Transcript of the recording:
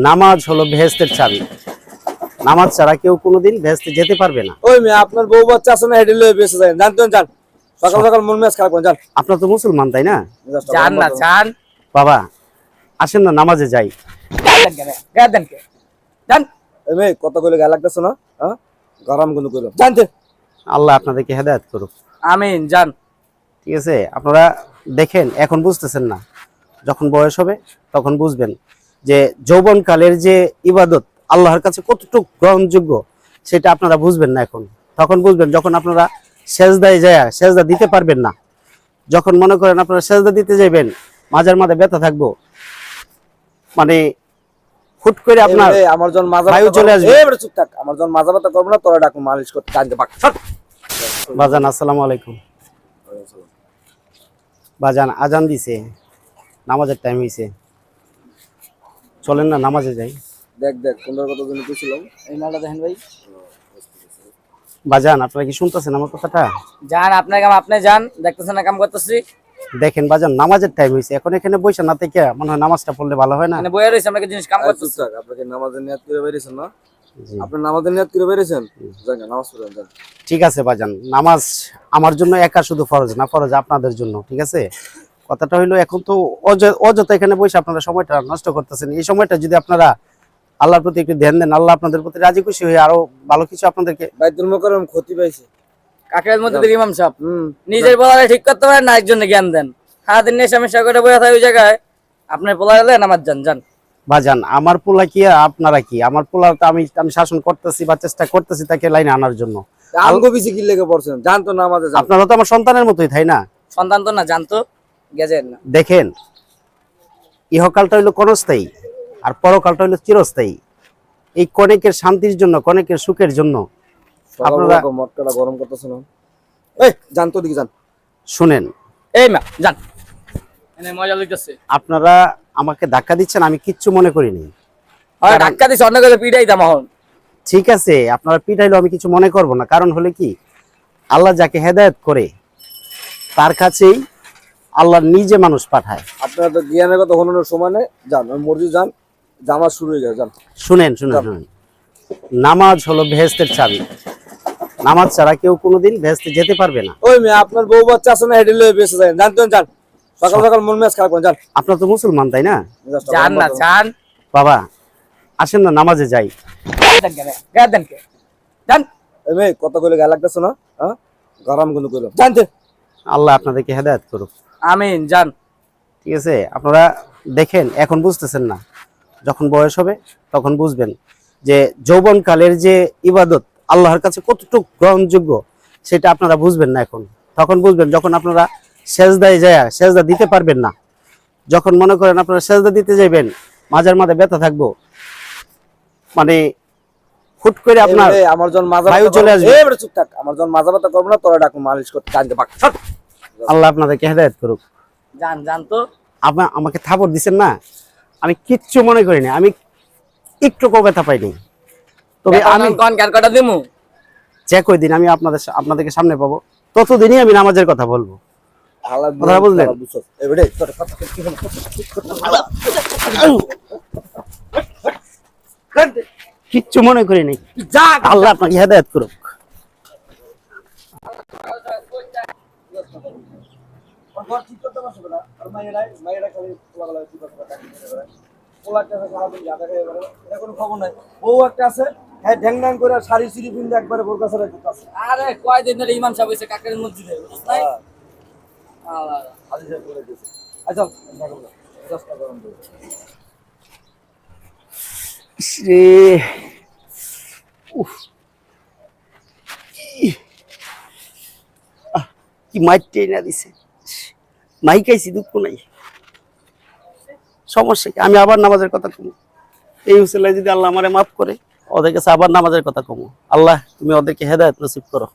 নামাজ হলো বেহেশতের চাবি। নামাজ ছাড়া কেউ কোনোদিন বেহেশতে যেতে পারবে না। ওই মেয়ে আপনার বউ বাচ্চা আছে না, হেডে লয়ে বেঁচে যায়, জানতেন যান সকাল সকাল মন মেজাজ খারাপ করেন, যান। আপনার তো মুসলমান তাই না? চান না চান বাবা আসেন না নামাজে যাই। এই মেয়ে কত কইলে গায়ে লাগতেছ না, হ্যাঁ গরম কিন্তু কইলো, জানতে। আল্লাহ আপনাদেরকে হেদায়েত করুক। আমিন জান। ঠিক আছে, আপনারা দেখেন এখন বুঝতেছেন না, যখন বয়স হবে তখন বুঝবেন যে যৌবনকালের যে ইবাদত আল্লাহর কাছে কতটুকু গ্রহণযোগ্য সেটা আপনারা বুঝবেন না। এখন তখন বুঝবেন যখন আপনারা সেজদায় যায় সেজদা দিতে পারবেন না। যখন মনে করেন আপনারা সেজদা দিতে যাবেন মাজার মাঝে ব্যথা থাকবো, মানে হুট করে আপনার আমার যখন মাজা বায়ু চলে আসবে। এবারে চুপ থাক, আমার যখন মাজা ব্যথা করব না তোরা ডাকু মালিশ করতে, জানতে পাক সর। বাজান আসসালামু আলাইকুম। বাজান আজান দিছে, নামাজের টাইম হয়েছে, চলেন না নামাজে যাই। দেখ দেখ কোনটার কথা জন্য কইছিলাম, এই মালটা দেখেন ভাই। বাজান আপনারা কি শুনতেছেন আমার কথাটা? যান আপনার কাম আপনি যান, দেখতেছেন না কাম করতেছি। দেখেন বাজান নামাজের টাইম হয়েছে, এখন এখানে বসে না থেকে মনে হয় নামাজটা পড়লে ভালো হয় না? মানে বইয়া রইছে আমরা কি জিনিস কাম করতেছি। চুপ থাক, আপনাকে নামাজের নিয়ত করে বেরিয়েছেন না? জি। আপনি নামাজের নিয়ত করে বেরিয়েছেন, যান নামাজ পড়েন যান। ঠিক আছে বাজান, নামাজ আমার জন্য একা শুধু ফরজ না, ফরজ আপনাদের জন্য। ঠিক আছে, কথাটা হইলো এখন তো অযথা এখানে বসে আপনারা সময়টা নষ্ট করতেছেন। এই সময়টা যদি আপনারা আল্লাহর প্রতি একটু ধ্যান দেন, আল্লাহ আপনাদের প্রতি রাজি খুশি হয়ে আরো ভালো কিছু আপনাদেরকে। বাইতুল মুকাররম ক্ষতি পাইছে কাকের মধ্যে দেখি ইমাম সাহেব নিজের বলারে ঠিক করতে পারেন না, একজনে জ্ঞান দেন। সারাদিন নেশা মেশা করে বসে থাকে ওই জায়গায়, আপনার পোলা নামাজ যান যান। বাজান আমার পোলা কি আপনারা কি? আমার পোলা তো আমি শাসন করতেছি বা চেষ্টা করতেছি তাকে লাইনে আনার জন্য। আমগো বেশি কি লেগে পড়ছেন, জান তো নামাজে যান। আপনারা তো আমার সন্তানের মতোই তাই না? সন্তান তো না, জানতো গেছেন না। দেখেন ইহকালটা হইলো ক্ষণস্থায়ী আর পরকালটা হইলো চিরস্থায়ী। এই কনেকের শান্তির জন্য, কনেকের সুখের জন্য আপনারা মটকাটা গরম করতেছেন। এই জান তো দিকে যান, শুনেন। এই মা যান, এনে মজা লইতেছে। আপনারা আমাকে ধাক্কা দিচ্ছেন, আমি কিচ্ছু মনে করিনি। হয় ধাক্কা দিছে, অন্য কাছে পিটাই দাম এখন। ঠিক আছে আপনারা পিটাইলেও আমি কিছু মনে করব না, কারণ হলে কি আল্লাহ যাকে হেদায়েত করে তার কাছেই আল্লাহ নিজে মানুষ পাঠায়। আপনারা তো জ্ঞানের কথা হনোর সময় নেই, যান ওই মসজিদ যান, জামাত শুরু হয়ে গেছে, যান। শুনেন শুনেন শুনেন, নামাজ হলো বেহেশতের চাবি। নামাজ ছাড়া কেউ কোনোদিন বেহেশতে যেতে পারবে না। ওই মেয়ে আপনার বউ বাচ্চা আছে না, হেডে লয়ে বেঁচে যায়, জানতেন যান সকাল সকাল মন মেজাজ খারাপ করেন, যান। আপনার তো মুসলমান তাই না? যান না চান বাবা আসেন না নামাজে যাই। যান। এই মেয়ে কত কইলে গায়ে লাগতেছ না, হ্যাঁ গরম কিন্তু কইলো, জানতে। আল্লাহ আপনাদেরকে হেদায়েত করুক। আমিন জান। ঠিক আছে, আপনারা দেখেন এখন বুঝতেছেন না, যখন বয়স হবে তখন বুঝবেন যে যৌবনকালের যে ইবাদত আল্লাহর কাছে কতটুকু গ্রহণযোগ্য সেটা আপনারা বুঝবেন না। এখন তখন বুঝবেন যখন আপনারা সেজদায় যায় সেজদা দিতে পারবেন না। যখন মনে করেন আপনারা সেজদা দিতে যাবেন মাজার মাঝে ব্যথা থাকবো, মানে হুট করে আপনার আমার যখন মাজা বায়ু চলে আসবে। এবারে চুপ থাক, আমার যখন মাজা ব্যথা করব না তোরা ডাকু মালিশ করতে, জানতে পাক সর। আল্লাহ আপনাদেরকে হেদায়েত করুক। জান জান তো আমাকে থাপড় দিচ্ছেন না, আমি কিচ্ছু মনে করিনি, আমি একটু ব্যথা পাইনি। তবে আমি কোন কার কটা দিমু যে কয়দিন আমি আপনাদেরকে সামনে পাবো ততদিনই আমি নামাজের কথা বলবো। কথা বুঝলেন? এবারে কিচ্ছু মনে করিনি। আল্লাহ আপনাকে হেদায়েত করুক। আরে কয়দিন ধরে ইমাম সাহেব হইছে কাকের মসজিদে, বুঝছ নাই? কি মাইটে না দিছে, মাই খাইছি দুঃখ নাই, সমস্যা কি? আমি আবার নামাজের কথা কমু। এই হুসেলাই যদি আল্লাহ আমারে মাফ করে ওদের কাছে আবার নামাজের কথা কমু। আল্লাহ তুমি ওদেরকে হেদায়েত নসিব করো।